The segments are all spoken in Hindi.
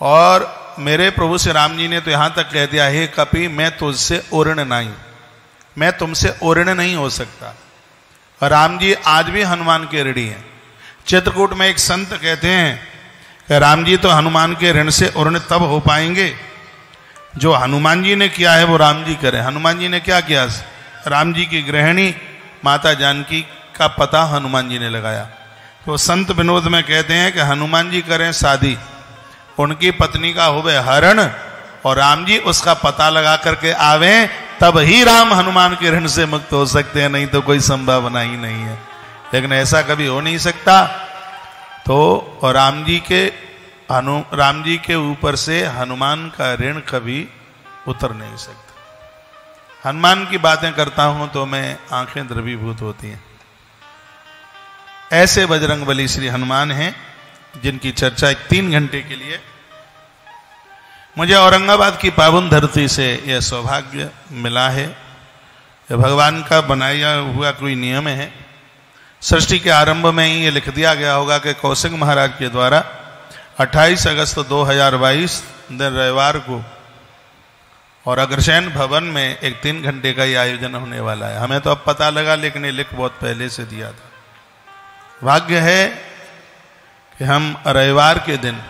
और मेरे प्रभु श्री राम जी ने तो यहां तक कह दिया, हे कपि मैं तुझसे ओरण नहीं, मैं तुमसे ओरण नहीं हो सकता। और राम जी आज भी हनुमान के ऋणी हैं। चित्रकूट में एक संत कहते हैं कि राम जी तो हनुमान के ऋण से ओरण तब हो पाएंगे जो हनुमान जी ने किया है वो राम जी करें। हनुमान जी ने क्या किया? राम जी की गृहिणी माता जानकी का पता हनुमान जी ने लगाया। तो संत विनोद में कहते हैं कि हनुमान जी करें शादी, उनकी पत्नी का होवे हरण, और राम जी उसका पता लगा करके आवे, तब ही राम हनुमान के ऋण से मुक्त हो सकते हैं, नहीं तो कोई संभावना ही नहीं है। लेकिन ऐसा कभी हो नहीं सकता। तो राम जी के ऊपर से हनुमान का ऋण कभी उतर नहीं सकता। हनुमान की बातें करता हूं तो मैं आंखें द्रवीभूत होती हैं। ऐसे बजरंगबली श्री हनुमान हैं जिनकी चर्चा 3 घंटे के लिए मुझे औरंगाबाद की पावन धरती से यह सौभाग्य मिला है। यह भगवान का बनाया हुआ कोई नियम है। सृष्टि के आरंभ में ही ये लिख दिया गया होगा कि कौशिक महाराज के द्वारा 28 अगस्त 2022 दिन रविवार को और अग्रसेन भवन में एक 3 घंटे का ये आयोजन होने वाला है। हमें तो अब पता लगा, लेकिन ये लिख बहुत पहले से दिया था। भाग्य है कि हम रविवार के दिन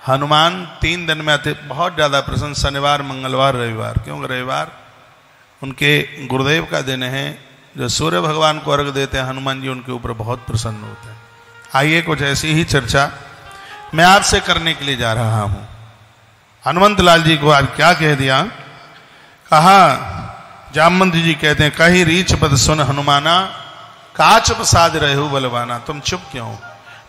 हनुमान 3 दिन में आते, बहुत ज़्यादा प्रसन्न, शनिवार मंगलवार रविवार, क्योंकि रविवार उनके गुरुदेव का दिन है, जो सूर्य भगवान को अर्घ देते हैं। हनुमान जी उनके ऊपर बहुत प्रसन्न होते हैं। आइए कुछ ऐसी ही चर्चा मैं आपसे करने के लिए जा रहा हूं। हनुमंत लाल जी को आज क्या कह दिया? कहा, जामवंत जी कहते हैं, कही रीछ पद सुन हनुमाना, काच प्रसाद रहु बलवाना। तुम चुप क्यों?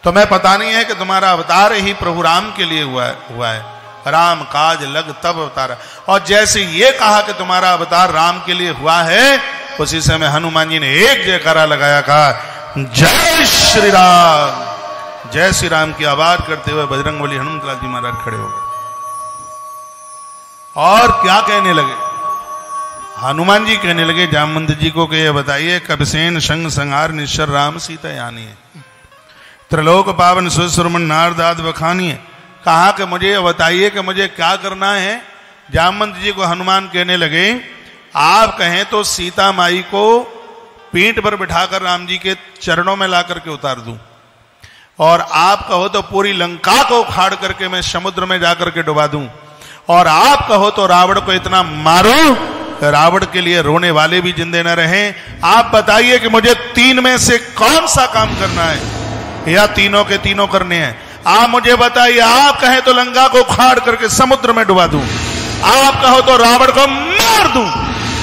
तुम्हें पता नहीं है कि तुम्हारा अवतार ही प्रभु राम के लिए हुआ है। राम काज लग तब अवतारा। और जैसे ये कहा कि तुम्हारा अवतार राम के लिए हुआ है, उसी समय हनुमान जी ने एक जयकारा लगाया, कहा जय श्री राम। जय श्री राम की आवाज करते हुए बजरंगबली हनुमत लाल जी महाराज खड़े हो गए और क्या कहने लगे? हनुमान जी कहने लगे जामवंत जी को कि ये बताइए, कबसेन संग संहार निश्चर राम सीता यानी है, त्रिलोक पावन सुरमन नारदाद बखानी है। कहा कि मुझे बताइए कि मुझे क्या करना है? जामवंत जी को हनुमान कहने लगे, आप कहें तो सीता माई को पीठ पर बिठाकर राम जी के चरणों में ला करके उतार दूं, और आप कहो तो पूरी लंका को उखाड़ करके मैं समुद्र में जाकर के डुबा दूं, और आप कहो तो रावण को इतना मारूं कि रावण के लिए रोने वाले भी जिंदे न रहें। आप बताइए कि मुझे 3 में से कौन सा काम करना है, या तीनों के तीनों करने हैं? आप मुझे बताइए। आप कहें तो लंका को उखाड़ करके समुद्र में डुबा दूं, आप कहो तो रावण को मार दूं,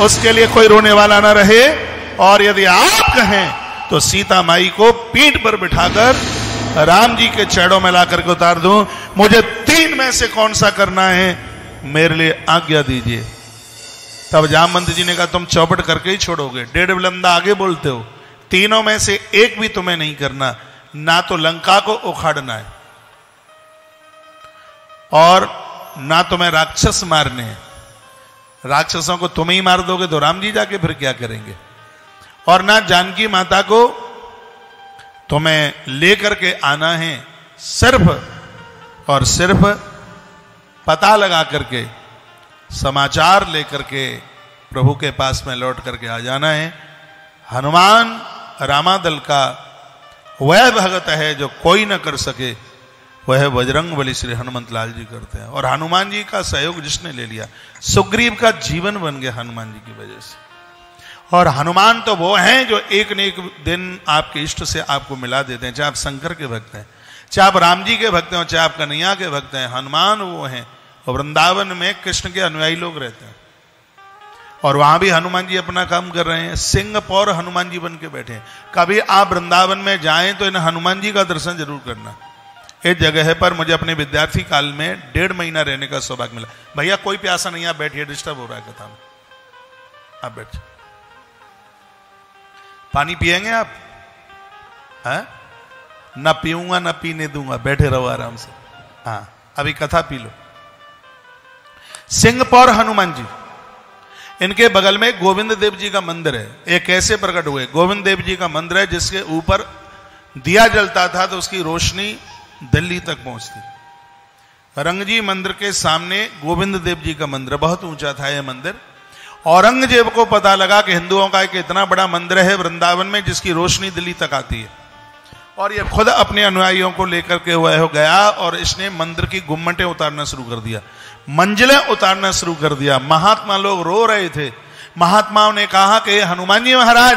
उसके लिए कोई रोने वाला ना रहे, और यदि आप कहें तो सीता माई को पीठ पर बिठाकर राम जी के चरणों में ला करके उतार दूं। मुझे 3 में से कौन सा करना है, मेरे लिए आज्ञा दीजिए। तब जामवंत जी ने कहा, तुम चौपट करके ही छोड़ोगे, 1.5 बुलंदा आगे बोलते हो। तीनों में से एक भी तुम्हें नहीं करना, ना तो लंका को उखाड़ना है और ना तुम्हें राक्षस मारने हैं। राक्षसों को तुम ही मार दोगे तो राम जी जाके फिर क्या करेंगे? और ना जानकी माता को तुम्हें लेकर के आना है, सिर्फ और सिर्फ पता लगा करके, समाचार लेकर के प्रभु के पास में लौट करके आ जाना है। हनुमान रामादल का वह भगत है जो कोई न कर सके, वह बजरंगबली श्री हनुमंत लाल जी करते हैं। और हनुमान जी का सहयोग जिसने ले लिया, सुग्रीव का जीवन बन गया हनुमान जी की वजह से। और हनुमान तो वो हैं जो एक न एक दिन आपके इष्ट से आपको मिला देते हैं, चाहे आप शंकर के भक्त हैं, चाहे आप राम जी के भक्त हैं, चाहे आप कन्हैया के भक्त हैं। हनुमान वो हैं। और वृंदावन में कृष्ण के अनुयायी लोग रहते हैं, और वहां भी हनुमान जी अपना काम कर रहे हैं। सिंह पौर हनुमान जी बन के बैठे हैं। कभी आप वृंदावन में जाएं तो इन हनुमान जी का दर्शन जरूर करना। एक जगह पर मुझे अपने विद्यार्थी काल में 1.5 महीना रहने का सौभाग्य मिला। भैया कोई प्यासा नहीं, आप बैठिए, डिस्टर्ब हो रहा है कथा में, आप बैठ। पानी पिएंगे आप? है ना? पीऊंगा ना पीने दूंगा, बैठे रहो आराम से। हाँ, अभी कथा पी लो। सिंहपौर हनुमान जी, इनके बगल में गोविंद देव जी का मंदिर है। ये कैसे प्रकट हुए? गोविंद देव जी का मंदिर है जिसके ऊपर दिया जलता था तो उसकी रोशनी दिल्ली तक पहुंचती। रंगजी मंदिर के सामने गोविंद देव जी का मंदिर, बहुत ऊंचा था यह मंदिर। औरंगजेब को पता लगा कि हिंदुओं का एक इतना बड़ा मंदिर है वृंदावन में जिसकी रोशनी दिल्ली तक आती है, और ये खुद अपने अनुयायियों को लेकर के हुआ हो गया और इसने मंदिर की गुम्मटें उतारना शुरू कर दिया, मंजिलें उतारना शुरू कर दिया। महात्मा लोग रो रहे थे। महात्माओं ने कहा कि हनुमान जी महाराज,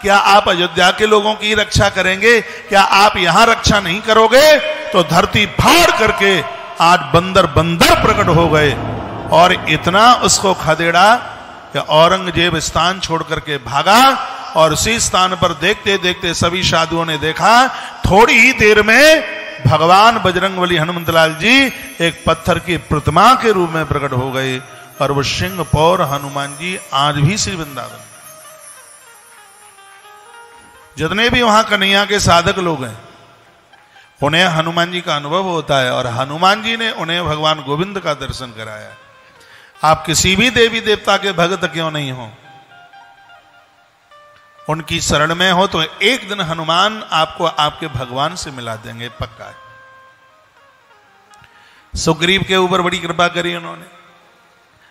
क्या आप अयोध्या के लोगों की रक्षा करेंगे? क्या आप यहां रक्षा नहीं करोगे? तो धरती फाड़ करके आज बंदर बंदर प्रकट हो गए और इतना उसको खदेड़ा कि औरंगजेब स्थान छोड़ करके भागा। और उसी स्थान पर देखते देखते सभी साधुओं ने देखा, थोड़ी ही देर में भगवान बजरंगबली हनुमंतलाल जी एक पत्थर की प्रतिमा के रूप में प्रकट हो गए। और वो सिंह पौर हनुमान जी आज भी श्री वृंदावन, जितने भी वहां कन्हैया के साधक लोग हैं उन्हें हनुमान जी का अनुभव होता है, और हनुमान जी ने उन्हें भगवान गोविंद का दर्शन कराया। आप किसी भी देवी देवता के भक्त क्यों नहीं हो, उनकी शरण में हो तो एक दिन हनुमान आपको आपके भगवान से मिला देंगे, पक्का है। सुग्रीव के ऊपर बड़ी कृपा करी उन्होंने।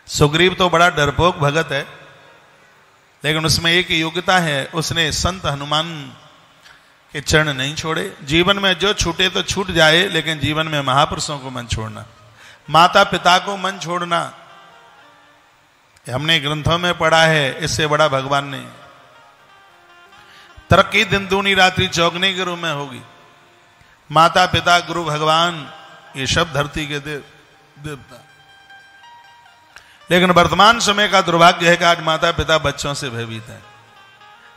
सुग्रीव तो बड़ा डरपोक भगत है, लेकिन उसमें एक योग्यता है, उसने संत हनुमान के चरण नहीं छोड़े। जीवन में जो छूटे तो छूट जाए, लेकिन जीवन में महापुरुषों को मन छोड़ना, माता पिता को मन छोड़ना, हमने ग्रंथों में पढ़ा है, इससे बड़ा भगवान नहीं। तरक्की दिन दूनी रात्रि चौगने के रूप में होगी। माता पिता गुरु भगवान ये सब धरती के देवता, लेकिन वर्तमान समय का दुर्भाग्य है कि आज माता पिता बच्चों से भयभीत हैं।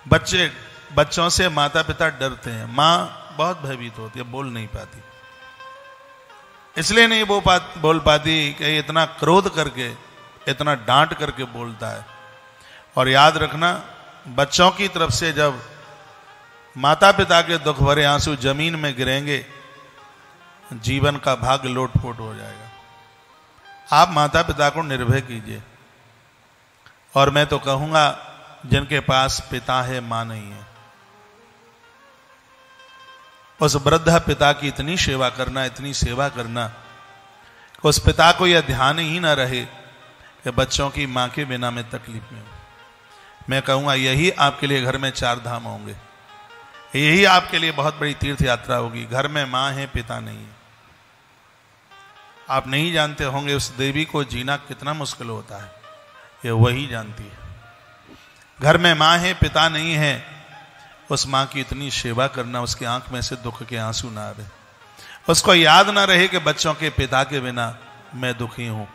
बच्चे बच्चों से माता पिता डरते हैं। मां बहुत भयभीत होती है, बोल नहीं पाती। इसलिए नहीं बोल पाती कि इतना क्रोध करके, इतना डांट करके बोलता है। और याद रखना, बच्चों की तरफ से जब माता पिता के दुख भरे आंसू जमीन में गिरेंगे, जीवन का भाग्य लोटपोट हो जाएगा। आप माता पिता को निर्भय कीजिए। और मैं तो कहूंगा, जिनके पास पिता है मां नहीं है, उस वृद्ध पिता की इतनी सेवा करना, इतनी सेवा करना, उस पिता को यह ध्यान ही ना रहे कि बच्चों की मां के बिना में तकलीफ में हूं। मैं कहूंगा यही आपके लिए घर में 4 धाम होंगे, यही आपके लिए बहुत बड़ी तीर्थ यात्रा होगी। घर में मां है, पिता नहीं है। आप नहीं जानते होंगे उस देवी को जीना कितना मुश्किल होता है, ये वही जानती है। घर में मां है, पिता नहीं है, उस मां की इतनी सेवा करना, उसकी आंख में से दुख के आंसू ना आए, उसको याद ना रहे कि बच्चों के पिता के बिना मैं दुखी हूं।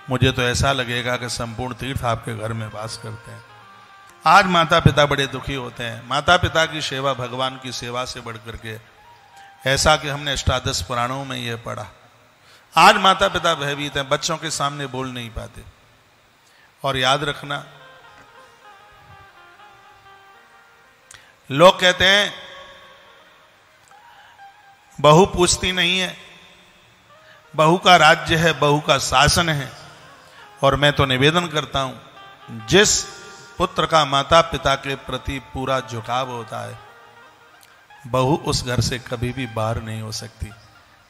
मुझे तो ऐसा लगेगा कि संपूर्ण तीर्थ आपके घर में वास करते हैं। आज माता पिता बड़े दुखी होते हैं। माता पिता की सेवा भगवान की सेवा से बढ़ करके, ऐसा कि हमने अष्टादश पुराणों में यह पढ़ा। आज माता पिता भयभीत हैं, बच्चों के सामने बोल नहीं पाते। और याद रखना, लोग कहते हैं बहू पूछती नहीं है, बहू का राज्य है, बहू का शासन है। और मैं तो निवेदन करता हूं, जिस पुत्र का माता पिता के प्रति पूरा झुकाव होता है, बहू उस घर से कभी भी बाहर नहीं हो सकती।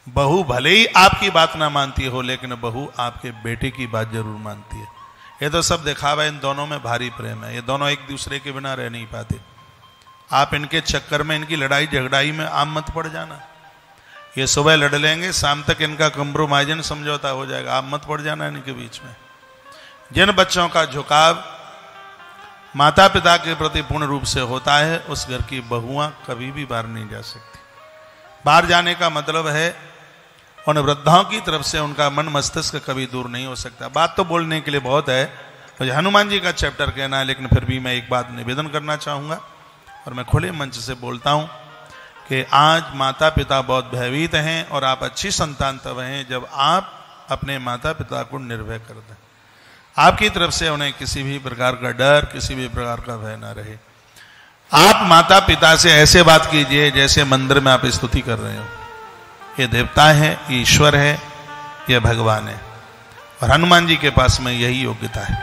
बहू भले ही आपकी बात ना मानती हो, लेकिन बहू आपके बेटे की बात जरूर मानती है। ये तो सब दिखावा, इन दोनों में भारी प्रेम है। ये दोनों एक दूसरे के बिना रह नहीं पाते। आप इनके चक्कर में, इनकी लड़ाई झगड़ाई में आप मत पड़ जाना। ये सुबह लड़ लेंगे, शाम तक इनका कंप्रोमाइजन समझौता हो जाएगा, आप मत पड़ जाना इनके बीच में। जिन बच्चों का झुकाव माता पिता के प्रति पूर्ण रूप से होता है, उस घर की बहुआं कभी भी बाहर नहीं जा सकती। बाहर जाने का मतलब है उन वृद्धाओं की तरफ से उनका मन मस्तिष्क कभी दूर नहीं हो सकता। बात तो बोलने के लिए बहुत है, मुझे हनुमान जी का चैप्टर कहना है, लेकिन फिर भी मैं एक बात निवेदन करना चाहूंगा, और मैं खुले मंच से बोलता हूं कि आज माता पिता बहुत भयभीत हैं, और आप अच्छी संतान तब हैं जब आप अपने माता पिता को निर्भय कर दें। आपकी तरफ से उन्हें किसी भी प्रकार का डर, किसी भी प्रकार का भय ना रहे। आप माता पिता से ऐसे बात कीजिए जैसे मंदिर में आप स्तुति कर रहे हो। ये देवता है, ये ईश्वर है, ये भगवान है, और हनुमान जी के पास में यही योग्यता है।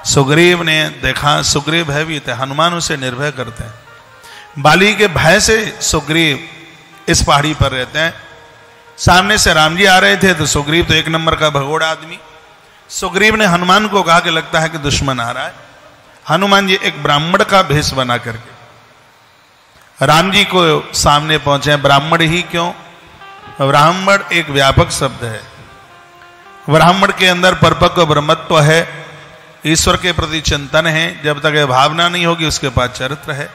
सुग्रीव ने देखा, सुग्रीव भयभीत है, हनुमान उसे निर्भय करते हैं। बाली के भय से सुग्रीव इस पहाड़ी पर रहते हैं। सामने से राम जी आ रहे थे तो सुग्रीव तो एक नंबर का भगोड़ा आदमी, सुग्रीव ने हनुमान को कहा कि लगता है कि दुश्मन आ रहा है। हनुमान जी एक ब्राह्मण का भेष बना करके राम जी को सामने पहुंचे। ब्राह्मण ही क्यों? ब्राह्मण एक व्यापक शब्द है। ब्राह्मण के अंदर परिपक्व ब्रह्मत्व है, ईश्वर के प्रति चिंतन है। जब तक ये भावना नहीं होगी उसके पास चरित्र है,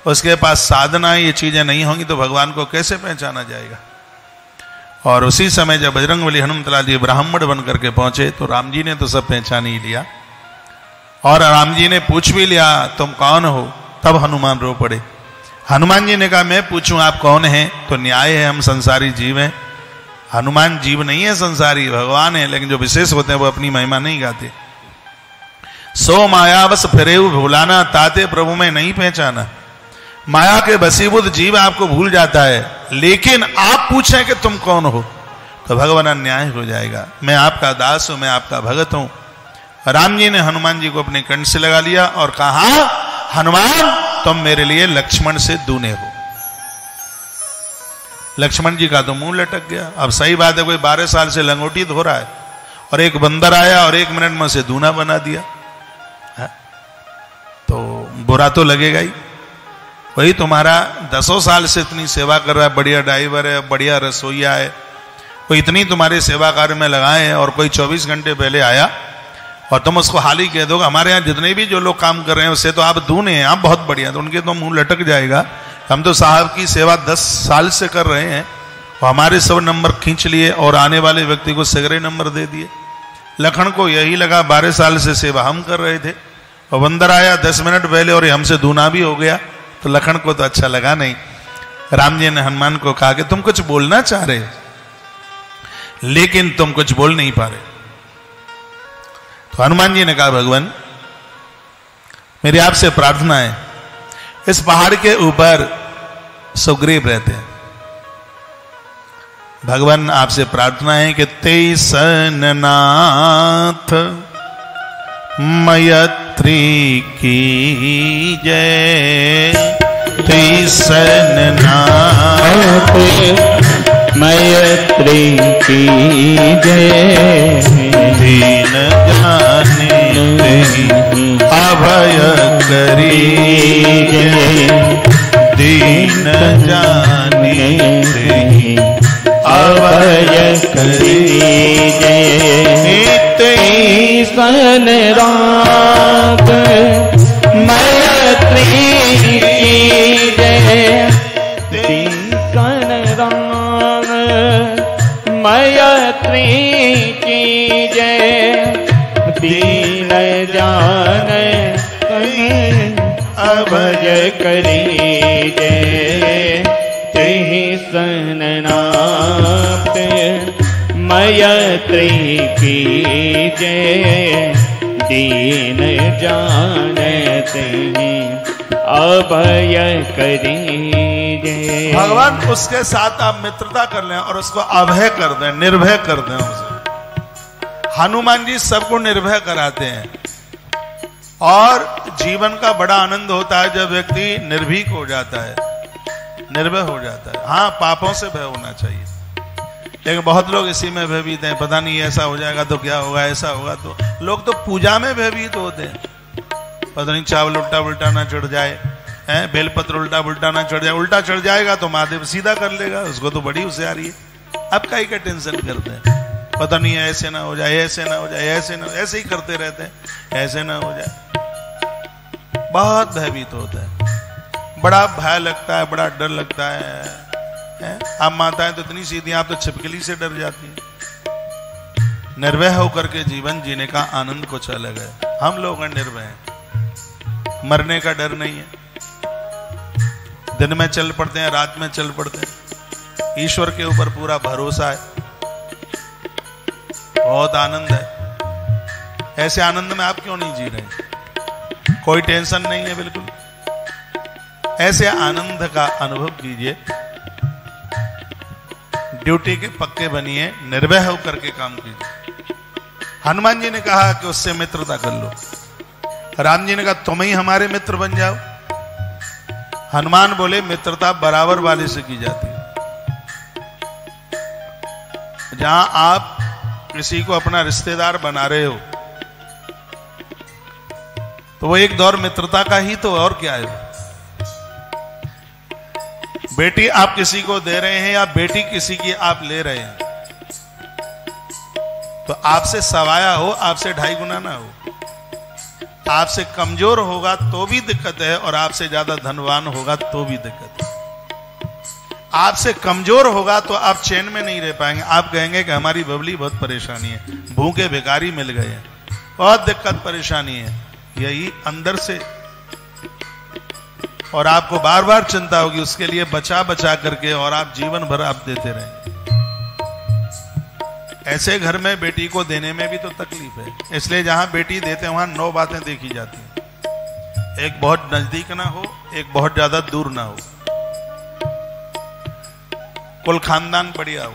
उसके पास साधना, ये चीजें नहीं होंगी तो भगवान को कैसे पहचाना जाएगा। और उसी समय जब बजरंगबली हनुमतलाल जी ब्राह्मण बन करके पहुंचे तो राम जी ने तो सब पहचान ही लिया, और राम जी ने पूछ भी लिया तुम कौन हो। तब हनुमान रो पड़े। हनुमान जी ने कहा मैं पूछूं आप कौन हैं? तो न्याय है, हम संसारी जीव हैं। हनुमान जीव नहीं है, संसारी भगवान है, लेकिन जो विशेष होते हैं वो अपनी महिमा नहीं गाते। सो मायावश फिरेऊ भुलाना, ताते प्रभु में नहीं पहचाना। माया के बसीबुद जीव आपको भूल जाता है, लेकिन आप पूछें कि तुम कौन हो तो भगवान अन्याय हो जाएगा। मैं आपका दास हूं, मैं आपका भगत हूं। राम जी ने हनुमान जी को अपने कंठ से लगा लिया और कहा हनुमान तुम मेरे लिए लक्ष्मण से दूने हो। लक्ष्मण जी का तो मुंह लटक गया। अब सही बात है, कोई 12 साल से लंगोटी धो रहा है और एक बंदर आया और 1 मिनट में उसे दूना बना दिया है? तो बुरा तो लगेगा ही। वही तुम्हारा 10 साल से इतनी सेवा कर रहा है, बढ़िया ड्राइवर है, बढ़िया रसोईया है, कोई इतनी तुम्हारे सेवा कार्य में लगाए हैं, और कोई 24 घंटे पहले आया और तुम उसको हाल ही कह दो हमारे यहाँ जितने भी जो लोग काम कर रहे हैं उससे तो आप दूने हैं, आप बहुत बढ़िया, तो उनके तो मुंह लटक जाएगा। हम तो साहब की सेवा 10 साल से कर रहे हैं और हमारे सब नंबर खींच लिए और आने वाले व्यक्ति को सगरे नंबर दे दिए। लखन को यही लगा 12 साल से सेवा हम कर रहे थे और बंदर आया 10 मिनट पहले और हमसे दूना भी हो गया, तो लखन को तो अच्छा लगा नहीं। राम जी ने हनुमान को कहा कि तुम कुछ बोलना चाह रहे लेकिन तुम कुछ बोल नहीं पा रहे। तो हनुमान जी ने कहा भगवान मेरी आपसे प्रार्थना है, इस पहाड़ के ऊपर सुग्रीव रहते हैं, भगवान आपसे प्रार्थना है कि तेसन नाथ मैत्री की जय। तेसन नाथ मैत्री की जय। दीन जाने अभय करी जय। दीन जाने अभय करी जय। तेसन रात मैत्री की जय। तेसन राम मैत्री की जय। दीन जान अभय करी जय। तेसन नाथ मैत्री की जय। दीन जानते अभय करी जय। भगवान उसके साथ आप मित्रता कर लें और उसको अभय कर दें, निर्भय कर दें उसे। हनुमान जी सबको निर्भय कराते हैं और जीवन का बड़ा आनंद होता है जब व्यक्ति निर्भीक हो जाता है, निर्भय हो जाता है। हाँ, पापों से भय होना चाहिए, लेकिन बहुत लोग इसी में भयभीत हैं, पता नहीं ऐसा हो जाएगा तो क्या होगा, ऐसा होगा तो। लोग तो पूजा में भयभीत होते हैं, पता नहीं चावल उल्टा उल्टा ना चढ़ जाए, बेलपत्र उल्टा उल्टा ना चढ़ जाए। उल्टा चढ़ जाएगा तो महादेव सीधा कर लेगा, उसको तो बड़ी होशियारी है। अब काहे का टेंशन करते हैं, पता नहीं है ऐसे ना हो जाए, ऐसे ना हो जाए, ऐसे ना, ऐसे ही करते रहते हैं, ऐसे ना हो जाए। बहुत भयभीत होता है, बड़ा भय लगता है, बड़ा डर लगता है। आप माताएं तो इतनी सीधी, आप तो छिपकली से डर जाती हैं। निर्भय होकर के जीवन जीने का आनंद कुछ अलग है। हम लोग निर्भय हैं, मरने का डर नहीं है, दिन में चल पड़ते हैं, रात में चल पड़ते हैं, ईश्वर के ऊपर पूरा भरोसा है, बहुत आनंद है। ऐसे आनंद में आप क्यों नहीं जी रहे? कोई टेंशन नहीं है बिल्कुल। ऐसे आनंद का अनुभव कीजिए, ड्यूटी के पक्के बनिए, निर्भय होकर के काम कीजिए। हनुमान जी ने कहा कि उससे मित्रता कर लो। राम जी ने कहा तुम ही हमारे मित्र बन जाओ। हनुमान बोले मित्रता बराबर वाले से की जाती है। जहां आप किसी को अपना रिश्तेदार बना रहे हो तो वो एक दौर मित्रता का ही तो, और क्या है। बेटी आप किसी को दे रहे हैं या बेटी किसी की आप ले रहे हैं, तो आपसे सवाया हो, आपसे 2.5 गुना ना हो। आपसे कमजोर होगा तो भी दिक्कत है, और आपसे ज्यादा धनवान होगा तो भी दिक्कत है। आपसे कमजोर होगा तो आप चैन में नहीं रह पाएंगे। आप कहेंगे कि हमारी बबली बहुत परेशानी है, भूखे भिखारी मिल गए हैं, बहुत दिक्कत परेशानी है, यही अंदर से, और आपको बार बार चिंता होगी उसके लिए बचा बचा करके, और आप जीवन भर आप देते रहेंगे। ऐसे घर में बेटी को देने में भी तो तकलीफ है। इसलिए जहां बेटी देते हैं वहां 9 बातें देखी जाती हैं। एक बहुत नजदीक ना हो, एक बहुत ज्यादा दूर ना हो, कुल खानदान बढ़िया हो,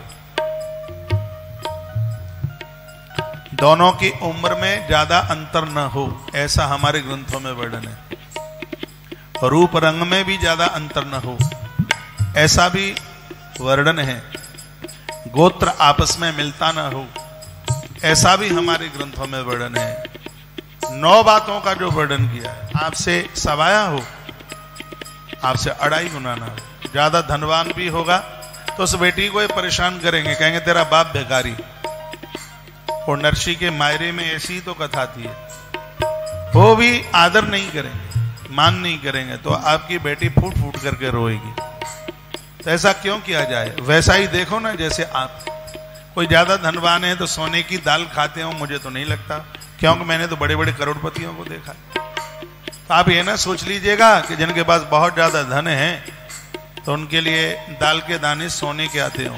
दोनों की उम्र में ज्यादा अंतर न हो, ऐसा हमारे ग्रंथों में वर्णन है। रूप रंग में भी ज्यादा अंतर न हो, ऐसा भी वर्णन है। गोत्र आपस में मिलता ना हो, ऐसा भी हमारे ग्रंथों में वर्णन है। 9 बातों का जो वर्णन किया है, आपसे सवाया हो, आपसे 2.5 गुना ना हो, ज्यादा धनवान भी होगा तो उस बेटी को ये परेशान करेंगे, कहेंगे तेरा बाप भिखारी। और नरसी के मायरे में ऐसी तो कथा थी, वो भी आदर नहीं करेंगे, मान नहीं करेंगे, तो आपकी बेटी फूट फूट करके रोएगी। तो ऐसा क्यों किया जाए? वैसा ही देखो ना, जैसे आप कोई ज्यादा धनवान है तो सोने की दाल खाते हो, मुझे तो नहीं लगता, क्योंकि मैंने तो बड़े बड़े करोड़पतियों को देखा। तो आप ये ना सोच लीजिएगा कि जिनके पास बहुत ज्यादा धन है तो उनके लिए दाल के दाने सोने के आते हो,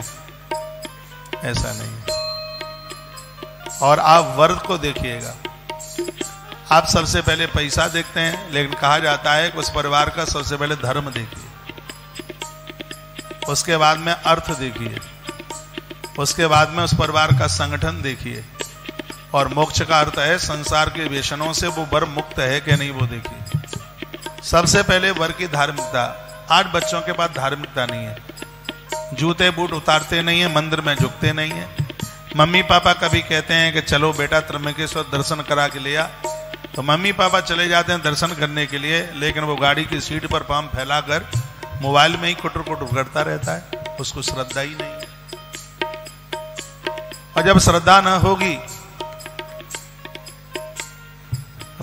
ऐसा नहीं। और आप वर्ग को देखिएगा, आप सबसे पहले पैसा देखते हैं, लेकिन कहा जाता है कि उस परिवार का सबसे पहले धर्म देखिए, उसके बाद में अर्थ देखिए, उसके बाद में उस परिवार का संगठन देखिए, और मोक्ष का अर्थ है संसार के व्यसनों से वो वर मुक्त है कि नहीं, वो देखिए। सबसे पहले वर की धार्मिकता। आज बच्चों के पास धार्मिकता नहीं है, जूते बूट उतारते नहीं है, मंदिर में झुकते नहीं है। मम्मी पापा कभी कहते हैं कि चलो बेटा त्र्यंबकेश्वर दर्शन करा के ले आ, तो मम्मी पापा चले जाते हैं दर्शन करने के लिए, लेकिन वो गाड़ी की सीट पर पांव फैलाकर मोबाइल में ही कुटर कुटर करता रहता है, उसको श्रद्धा ही नहीं है। और जब श्रद्धा न होगी,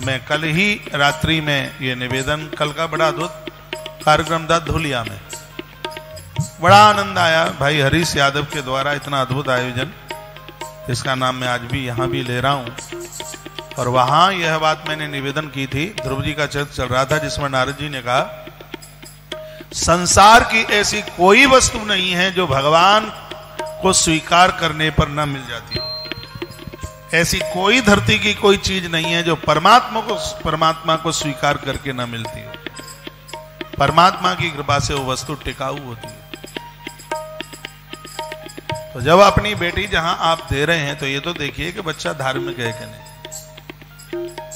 मैं कल ही रात्रि में ये निवेदन, कल का बड़ा अद्भुत कार्यक्रम था धुलिया में, बड़ा आनंद आया। भाई हरीश यादव के द्वारा इतना अद्भुत आयोजन, इसका नाम मैं आज भी यहां भी ले रहा हूं। और वहां यह बात मैंने निवेदन की थी, ध्रुव जी का चरित्र चल रहा था, जिसमें नारद जी ने कहा संसार की ऐसी कोई वस्तु नहीं है जो भगवान को स्वीकार करने पर न मिल जाती। ऐसी कोई धरती की कोई चीज नहीं है जो परमात्मा को स्वीकार करके न मिलती हो। परमात्मा की कृपा से वो वस्तु टिकाऊ होती है। तो जब अपनी बेटी जहां आप दे रहे हैं तो ये तो देखिए कि बच्चा धार्मिक है कि नहीं,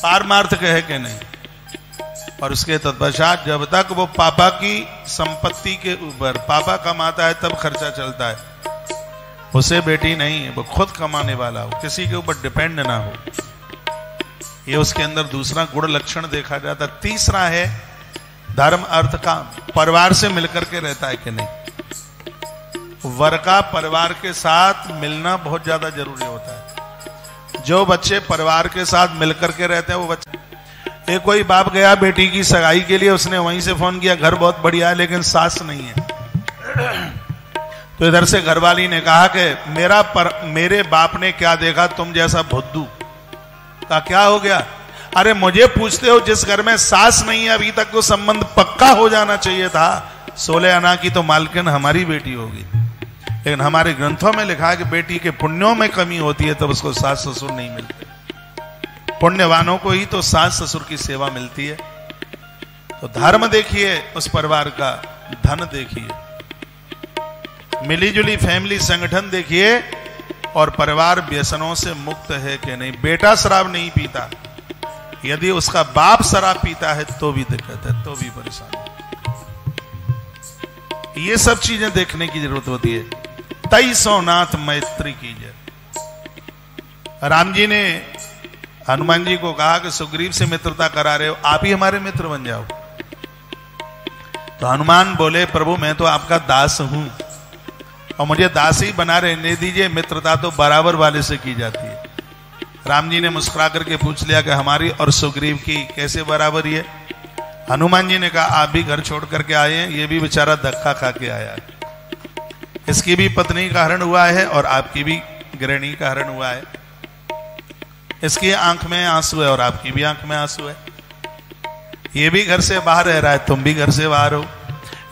पारमार्थिक है कि नहीं। और उसके तत्पश्चात जब तक वो पापा की संपत्ति के ऊपर, पापा कमाता है तब खर्चा चलता है, उसे बेटी नहीं है, वो खुद कमाने वाला हो, किसी के ऊपर डिपेंड ना हो, ये उसके अंदर दूसरा गुण लक्षण देखा जाता। तीसरा है धर्म अर्थ काम, परिवार से मिलकर के रहता है कि नहीं। वर का परिवार के साथ मिलना बहुत ज्यादा जरूरी होता है। जो बच्चे परिवार के साथ मिलकर के रहते हैं वो बच्चे, एक कोई बाप गया बेटी की सगाई के लिए, उसने वहीं से फोन किया घर बहुत बढ़िया है लेकिन सास नहीं है। तो इधर से घरवाली ने कहा कि मेरे बाप ने क्या देखा तुम जैसा भुद्दू। का क्या हो गया? अरे मुझे पूछते हो, जिस घर में सास नहीं है अभी तक तो संबंध पक्का हो जाना चाहिए था। 16 आना की तो मालकिन हमारी बेटी होगी, लेकिन हमारे ग्रंथों में लिखा है कि बेटी के पुण्यों में कमी होती है तब उसको सास ससुर नहीं मिलते। पुण्यवानों को ही तो सास ससुर की सेवा मिलती है। तो धर्म देखिए उस परिवार का, धन देखिए, मिलीजुली फैमिली संगठन देखिए, और परिवार व्यसनों से मुक्त है कि नहीं। बेटा शराब नहीं पीता, यदि उसका बाप शराब पीता है तो भी दिक्कत है, तो भी परेशानी। ये सब चीजें देखने की जरूरत होती है। तई सोनाथ मैत्री कीजिए। राम जी ने हनुमान जी को कहा कि सुग्रीव से मित्रता करा रहे हो, आप ही हमारे मित्र बन जाओ। तो हनुमान बोले, प्रभु मैं तो आपका दास हूं और मुझे दास ही बना रहने दीजिए, मित्रता तो बराबर वाले से की जाती है। राम जी ने मुस्कुरा करके पूछ लिया कि हमारी और सुग्रीव की कैसे बराबरी है। हनुमान जी ने कहा, आप भी घर छोड़ करके आए हैं, ये भी बेचारा धक्का खा के आया है, इसकी भी पत्नी का हरण हुआ है और आपकी भी गृहिणी का हरण हुआ है। इसकी आंख में आंसू है और आपकी भी आंख में आंसू है। ये भी घर से बाहर रह रहा है, तुम भी घर से बाहर हो।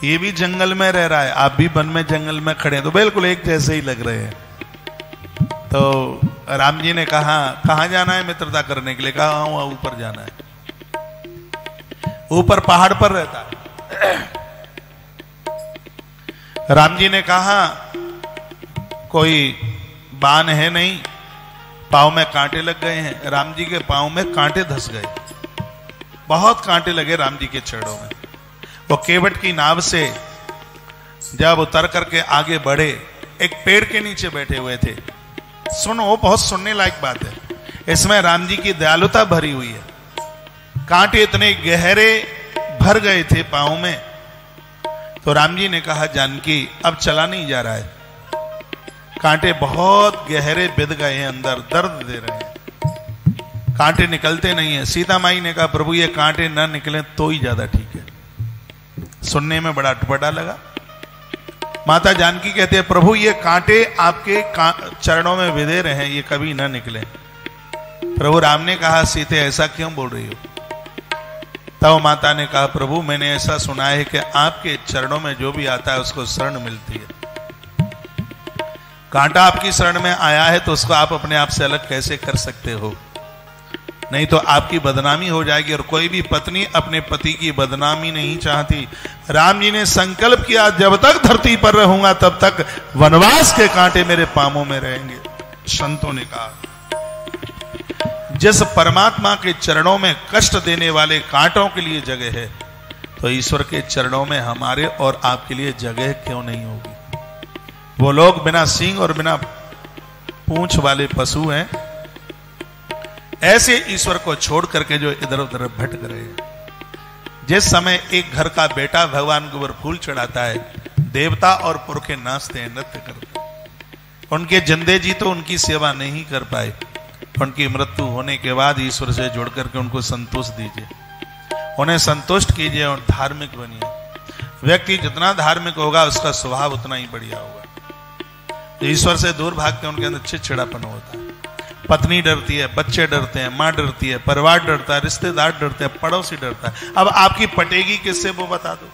ये भी जंगल में रह रहा है, आप भी वन में जंगल में खड़े हैं, तो बिल्कुल एक जैसे ही लग रहे हैं। तो राम जी ने कहा, कहां जाना है मित्रता करने के लिए? कहा वहां ऊपर जाना है, ऊपर पहाड़ पर रहता है। राम जी ने कहा, कोई बाण है नहीं, पांव में कांटे लग गए हैं। राम जी के पांव में कांटे धस गए, बहुत कांटे लगे राम जी के चरणों में। वो केवट की नाव से जब उतर करके आगे बढ़े, एक पेड़ के नीचे बैठे हुए थे। सुनो, बहुत सुनने लायक बात है, इसमें राम जी की दयालुता भरी हुई है। कांटे इतने गहरे भर गए थे पांव में, तो राम जी ने कहा, जानकी अब चला नहीं जा रहा है, कांटे बहुत गहरे बिध गए हैं अंदर, दर्द दे रहे हैं, कांटे निकलते नहीं है। सीता माई ने कहा, प्रभु ये कांटे ना निकले तो ही ज्यादा ठीक है। सुनने में बड़ा अटपटा लगा। माता जानकी कहते हैं, प्रभु ये कांटे आपके चरणों में विधे रहे हैं, ये कभी ना निकले। प्रभु राम ने कहा, सीते ऐसा क्यों बोल रही हो? तब माता ने कहा, प्रभु मैंने ऐसा सुना है कि आपके चरणों में जो भी आता है उसको शरण मिलती है। कांटा आपकी शरण में आया है तो उसको आप अपने आप से अलग कैसे कर सकते हो? नहीं तो आपकी बदनामी हो जाएगी, और कोई भी पत्नी अपने पति की बदनामी नहीं चाहती। राम जी ने संकल्प किया, जब तक धरती पर रहूंगा तब तक वनवास के कांटे मेरे पांवों में रहेंगे। संतों ने कहा, जिस परमात्मा के चरणों में कष्ट देने वाले कांटों के लिए जगह है, तो ईश्वर के चरणों में हमारे और आपके लिए जगह क्यों नहीं होगी? वो लोग बिना सींग और बिना पूंछ वाले पशु हैं, ऐसे ईश्वर को छोड़ करके जो इधर उधर भटक रहे हैं। जिस समय एक घर का बेटा भगवान के ऊपर फूल चढ़ाता है, देवता और पुरखे नाचते हैं, नृत्य करते हैं। उनके जिंदे जी तो उनकी सेवा नहीं कर पाए, उनकी मृत्यु होने के बाद ईश्वर से जुड़ करके उनको संतोष दीजिए, उन्हें संतुष्ट कीजिए और धार्मिक बनिए। व्यक्ति जितना धार्मिक होगा उसका स्वभाव उतना ही बढ़िया होगा। ईश्वर से दूर भागते उनके अंदर चिड़चिड़ापन होता है। पत्नी डरती है, बच्चे डरते हैं, मां डरती है, परिवार डरता है, रिश्तेदार डरते हैं, पड़ोसी डरता है। अब आपकी पटेगी किससे वो बता दो।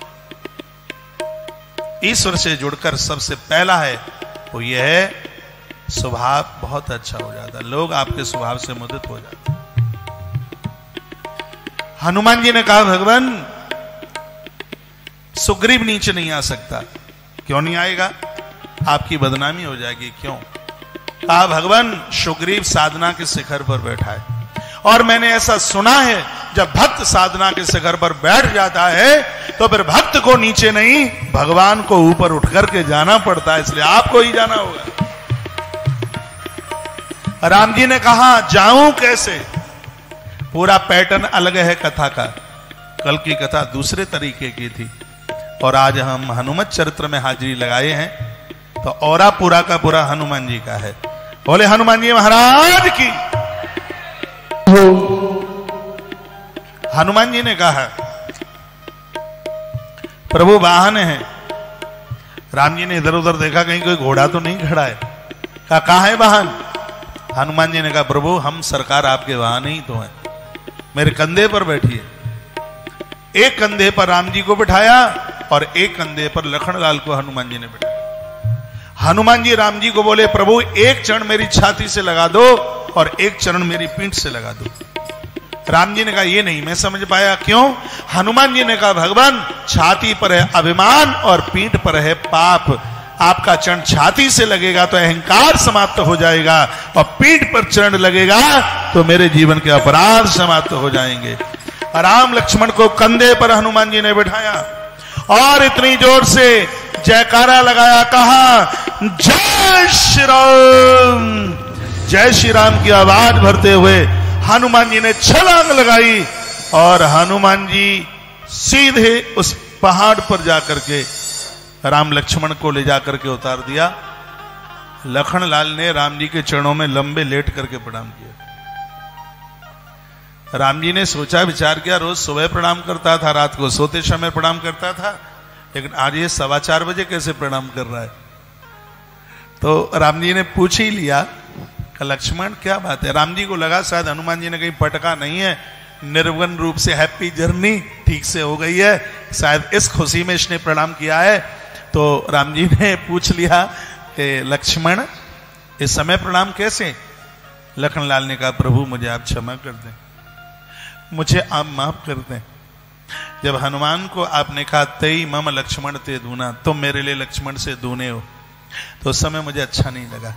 ईश्वर से जुड़कर सबसे पहला है वो यह है, स्वभाव बहुत अच्छा हो जाता है, लोग आपके स्वभाव से मुदित हो जाते हैं। हनुमान जी ने कहा, भगवान सुग्रीव नीचे नहीं आ सकता। क्यों नहीं आएगा? आपकी बदनामी हो जाएगी। क्यों? कहा, भगवान सुग्रीव साधना के शिखर पर बैठा है, और मैंने ऐसा सुना है जब भक्त साधना के शिखर पर बैठ जाता है तो फिर भक्त को नीचे नहीं, भगवान को ऊपर उठ करके जाना पड़ता है, इसलिए आपको ही जाना होगा। राम जी ने कहा, जाऊं कैसे? पूरा पैटर्न अलग है कथा का। कल की कथा दूसरे तरीके की थी और आज हम हनुमत चरित्र में हाजिरी लगाए हैं, तो औरा पूरा का पूरा हनुमान जी का है। बोले हनुमान जी महाराज की। हनुमान जी ने कहा, प्रभु वाहन है। राम जी ने इधर उधर देखा, कहीं कोई घोड़ा तो नहीं खड़ा है। कहा, कहां है वाहन? हनुमान जी ने कहा, प्रभु हम सरकार आपके वाहन ही तो हैं, मेरे कंधे पर बैठिए। एक कंधे पर राम जी को बिठाया और एक कंधे पर लखनलाल को हनुमान जी ने बिठाया। हनुमान जी राम जी को बोले, प्रभु एक चरण मेरी छाती से लगा दो और एक चरण मेरी पीठ से लगा दो। राम जी ने कहा, ये नहीं मैं समझ पाया। क्यों? हनुमान जी ने कहा, भगवान छाती पर है अभिमान और पीठ पर है पाप। आपका चरण छाती से लगेगा तो अहंकार समाप्त हो जाएगा, और पीठ पर चरण लगेगा तो मेरे जीवन के अपराध समाप्त हो जाएंगे। राम लक्ष्मण को कंधे पर हनुमान जी ने बिठाया और इतनी जोर से जयकारा लगाया, कहा जय श्री राम, जय श्री राम की आवाज भरते हुए हनुमान जी ने छलांग लगाई और हनुमान जी सीधे उस पहाड़ पर जाकर के राम लक्ष्मण को ले जाकर के उतार दिया। लखनलाल ने राम जी के चरणों में लंबे लेट करके प्रणाम किया। राम जी ने सोचा विचार किया, रोज सुबह प्रणाम करता था, रात को सोते समय प्रणाम करता था, लेकिन आज ये 4:15 बजे कैसे प्रणाम कर रहा है। तो राम जी ने पूछ ही लिया कि लक्ष्मण क्या बात है। राम जी को लगा शायद हनुमान जी ने कहीं पटका नहीं है, निर्विघ्न रूप से हैप्पी जर्नी ठीक से हो गई है, शायद इस खुशी में इसने प्रणाम किया है। तो राम जी ने पूछ लिया कि लक्ष्मण इस समय प्रणाम कैसे। लखनलाल ने कहा, प्रभु मुझे आप क्षमा कर दें, मुझे आप माफ कर दें। जब हनुमान को आपने कहा तेई मम लक्ष्मण ते दूना, तुम मेरे लिए लक्ष्मण से दूने हो, तो उस समय मुझे अच्छा नहीं लगा।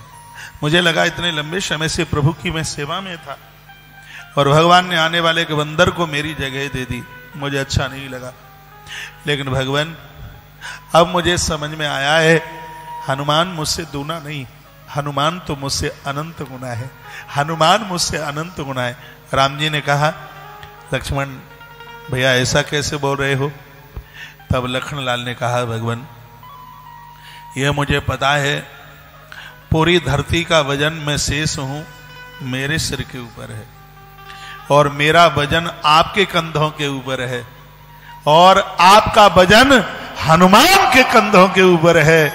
मुझे लगा इतने लंबे समय से प्रभु की मैं सेवा में था और भगवान ने आने वाले के बंदर को मेरी जगह दे दी, मुझे अच्छा नहीं लगा। लेकिन भगवान अब मुझे समझ में आया है, हनुमान मुझसे दूना नहीं, हनुमान तो मुझसे अनंत गुना है, हनुमान मुझसे अनंत गुना है। राम जी ने कहा, लक्ष्मण भैया ऐसा कैसे बोल रहे हो। तब लखनलाल ने कहा, भगवान यह मुझे पता है, पूरी धरती का वजन मैं शेष हूं, मेरे सिर के ऊपर है और मेरा वजन आपके कंधों के ऊपर है और आपका वजन हनुमान के कंधों के ऊपर है,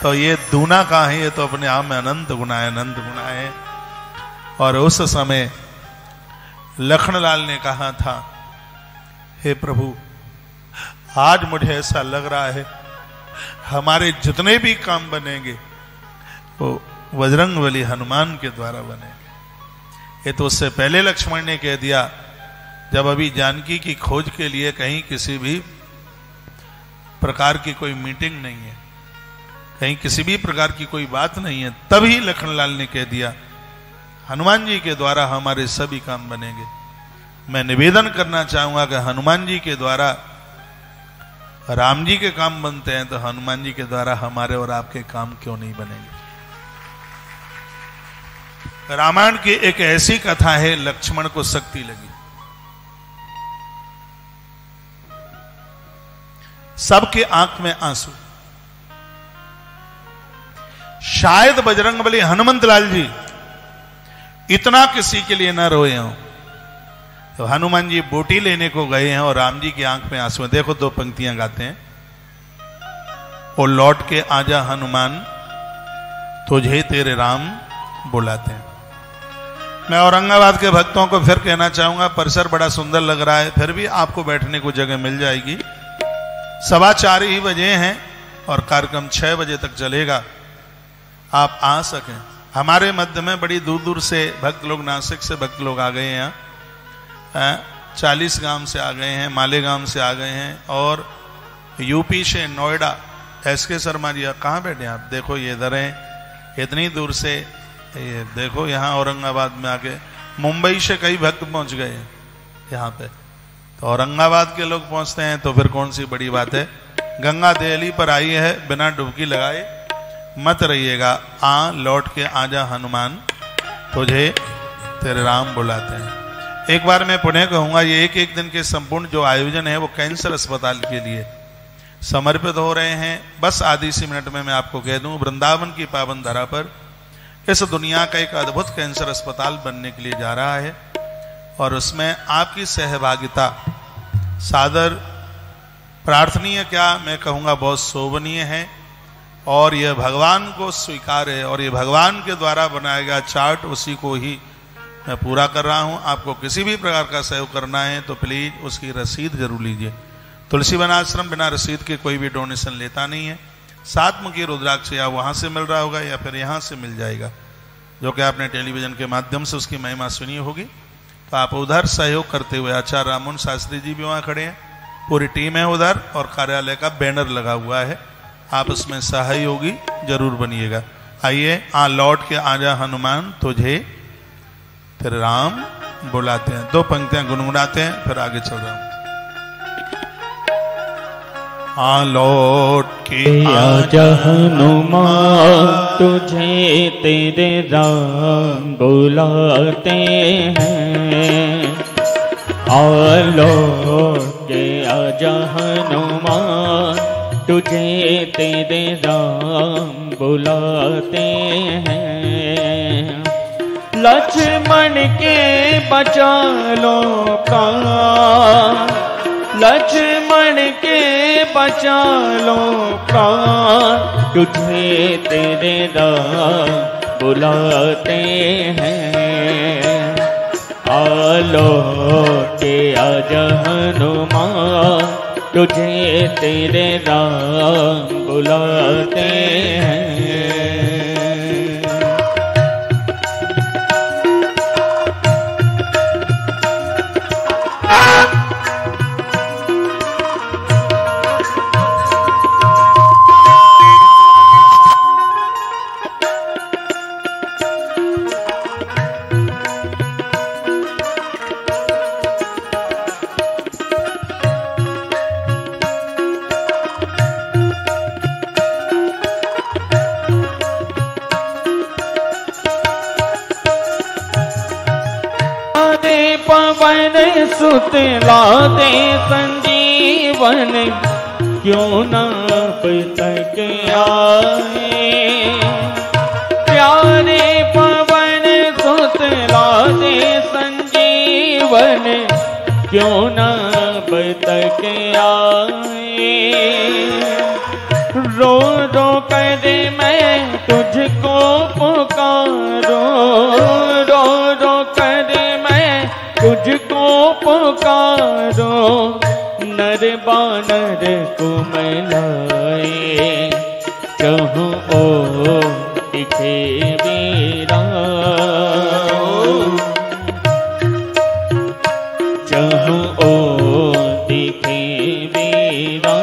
तो ये दूना कहां है, ये तो अपने आप में अनंत गुना है, अनंत गुना है। और उस समय लखनलाल ने कहा था, हे प्रभु आज मुझे ऐसा लग रहा है हमारे जितने भी काम बनेंगे वो बजरंगबली हनुमान के द्वारा बनेंगे। ये तो उससे पहले लक्ष्मण ने कह दिया, जब अभी जानकी की खोज के लिए कहीं किसी भी प्रकार की कोई मीटिंग नहीं है, कहीं किसी भी प्रकार की कोई बात नहीं है, तभी लखनलाल ने कह दिया हनुमान जी के द्वारा हमारे सभी काम बनेंगे। मैं निवेदन करना चाहूंगा कि हनुमान जी के द्वारा राम जी के काम बनते हैं, तो हनुमान जी के द्वारा हमारे और आपके काम क्यों नहीं बनेंगे। रामायण की एक ऐसी कथा है, लक्ष्मण को शक्ति लगी, सबके आंख में आंसू। शायद बजरंगबली हनुमंत लाल जी इतना किसी के लिए न रोए हों। तो हनुमान जी बोटी लेने को गए हैं और राम जी की आंख में आंसू हैं। देखो 2 पंक्तियां गाते हैं, ओ लौट के आजा हनुमान, तुझे तेरे राम बुलाते हैं। मैं औरंगाबाद के भक्तों को फिर कहना चाहूंगा, परिसर बड़ा सुंदर लग रहा है, फिर भी आपको बैठने को जगह मिल जाएगी। 4:15 ही बजे हैं और कार्यक्रम 6 बजे तक चलेगा, आप आ सकें। हमारे मध्य में बड़ी दूर दूर से भक्त लोग, नासिक से भक्त लोग आ गए हैं, यहाँ 40 गांव से आ गए हैं, मालेगांव से आ गए हैं और यूपी से नोएडा। SK शर्मा जी कहाँ बैठे हैं आप, देखो ये इधर हैं, इतनी दूर से ये देखो, यहाँ औरंगाबाद में आके मुंबई से कई भक्त पहुंच गए हैं यहाँ पे। तो औरंगाबाद के लोग पहुंचते हैं तो फिर कौन सी बड़ी बात है। गंगा दहली पर आई है, बिना डुबकी लगाए मत रहिएगा। लौट के आजा हनुमान, तुझे तेरे राम बुलाते हैं। एक बार मैं पुनः कहूंगा, ये एक दिन के संपूर्ण जो आयोजन है वो कैंसर अस्पताल के लिए समर्पित हो रहे हैं। बस आधी सी मिनट में मैं आपको कह दूं, वृंदावन की पावन धरा पर इस दुनिया का एक अद्भुत कैंसर अस्पताल बनने के लिए जा रहा है और उसमें आपकी सहभागिता सादर प्रार्थनीय, क्या मैं कहूंगा बहुत शोभनीय है और यह भगवान को स्वीकार है और यह भगवान के द्वारा बनाया गया चार्ट, उसी को ही मैं पूरा कर रहा हूं। आपको किसी भी प्रकार का सहयोग करना है तो प्लीज उसकी रसीद जरूर लीजिए। तुलसीवन आश्रम बिना रसीद के कोई भी डोनेशन लेता नहीं है। 7 मुखी रुद्राक्ष या वहां से मिल रहा होगा या फिर यहां से मिल जाएगा, जो कि आपने टेलीविजन के माध्यम से उसकी महिमा सुनी होगी। तो आप उधर सहयोग करते हुए, आचार्य रामन शास्त्री जी भी वहां खड़े हैं, पूरी टीम है उधर और कार्यालय का बैनर लगा हुआ है, आप उसमें सहयोगी जरूर बनिएगा। आइए, लौट के आजा हनुमान, तुझे तेरे राम बुलाते हैं। 2 पंक्तियां गुनगुनाते हैं, फिर आगे चल रहा हूं। आलोट के आज हनुमान तुझे तेरे राम बुलाते हैं। आलोट के आज हनुमान तुझे तेरे राम बुलाते हैं। लक्ष्मण के बचा लो प्राण, लक्ष्मण के बचा लो प्राण, तुझे तेरे राम बुलाते हैं। आलो के आज हनुमान तुझे तेरे राम बुलाते हैं। पवन सुत लादे संजीवन, क्यों न अब तक आए। प्यारे पवन सुत लादे संजीवन, क्यों न अब तक आए। रो रो कर मैं तुझको पुकारो, रो रो कर तुझको पुकारो। नर बानर को मिलाए, चाहूं ओ दिखे वीरा, चाहूं ओ दिखे वीरा,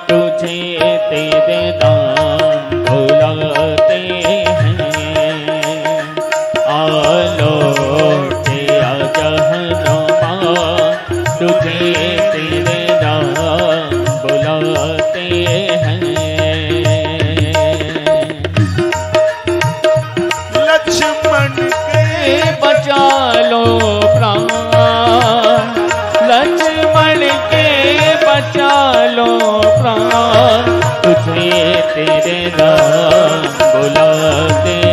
तुझे तेरे दाम बुलाते हैं। आलो तुझे तेरे राम बुलाते हैं। लक्ष्मण के बचा लो प्राण, लक्ष्मण के बचा लो प्राण, तुझे तेरे राम बुलाते